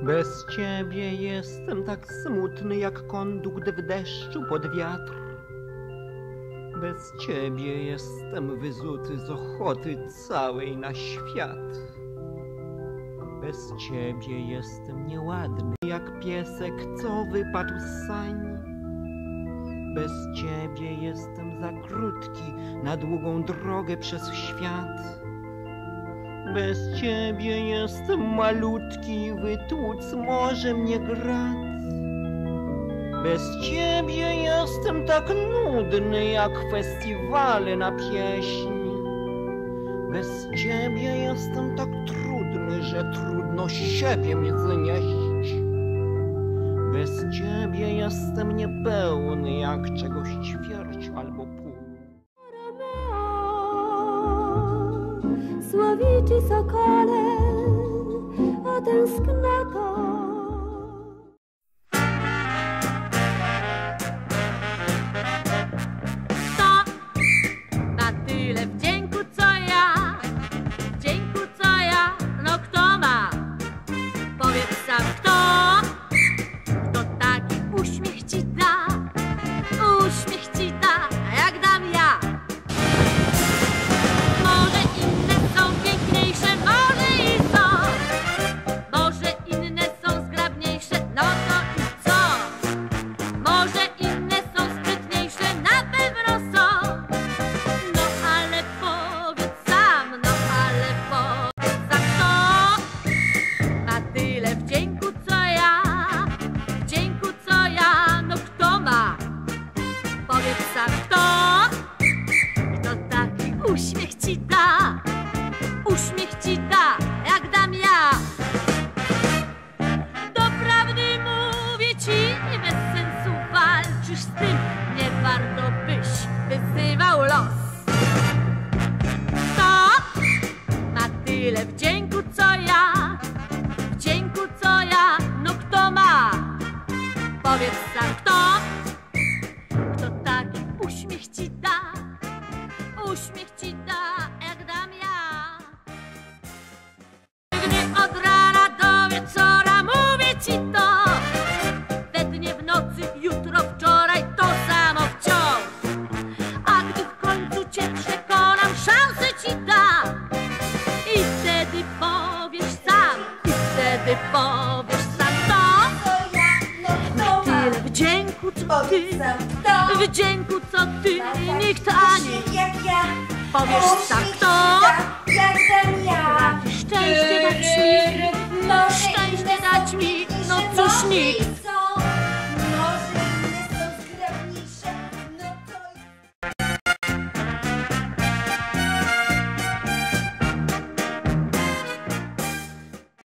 Bez ciebie jestem tak smutny jak kondukt w deszczu pod wiatr. Bez ciebie jestem wyzuty z ochoty całej na świat. Bez ciebie jestem nieładny jak piesek, co wypadł z sań. Bez ciebie jestem za krótki na długą drogę przez świat. Bez ciebie jestem malutki, wytłuc może mnie grat. Bez ciebie jestem tak nudny jak festiwale na pieśń. Bez ciebie jestem tak trudny, że trudno siebie mi znieść. Bez ciebie jestem niepełny jak czegoś ćwierć albo pół. Słowiczy sokole, a tęsknota. Kto ma tyle wdzięku co ja? Wdzięku co ja? No kto ma? Powiedz sam kto? Kto taki uśmiech ci da? Uśmiech ci da, jak dam ja. Może inne są piękniejsze, może i są. Może inne są zgrabniejsze, no to i co? Może inne są sprytniejsze, na pewno są. No ale powiedz sam, no ale powiedz sam kto ma tyle wdzięku co ja? Wdzięku co ja, no kto ma? Powiedz sam kto? Kto taki uśmiech ci da? Uśmiech ci da, jak dam ja. Doprawdy mówię ci, bez sensu walczysz z tym. Nie warto byś wyzywał los. Kto ma tyle wdzięku co ja? Wdzięku co ja, no kto ma? Powiedz sam kto? Kto taki uśmiech ci da? Uśmiech ci da, jak dam ja. Gdy od rana do wieczora mówię ci to, we dnie w nocy, jutro, wczoraj, to samo wciąż. A gdy w końcu cię przekonam, szansę ci dam. I wtedy powiesz sam, i wtedy powiesz sam to. Tyle wdzięku co ty, wdzięku co ty, nikt ani. Jak ja, Powiesz sam kto. jak dam ja. Szczęście dać mi, szczęście dać mi, no cóż nikt.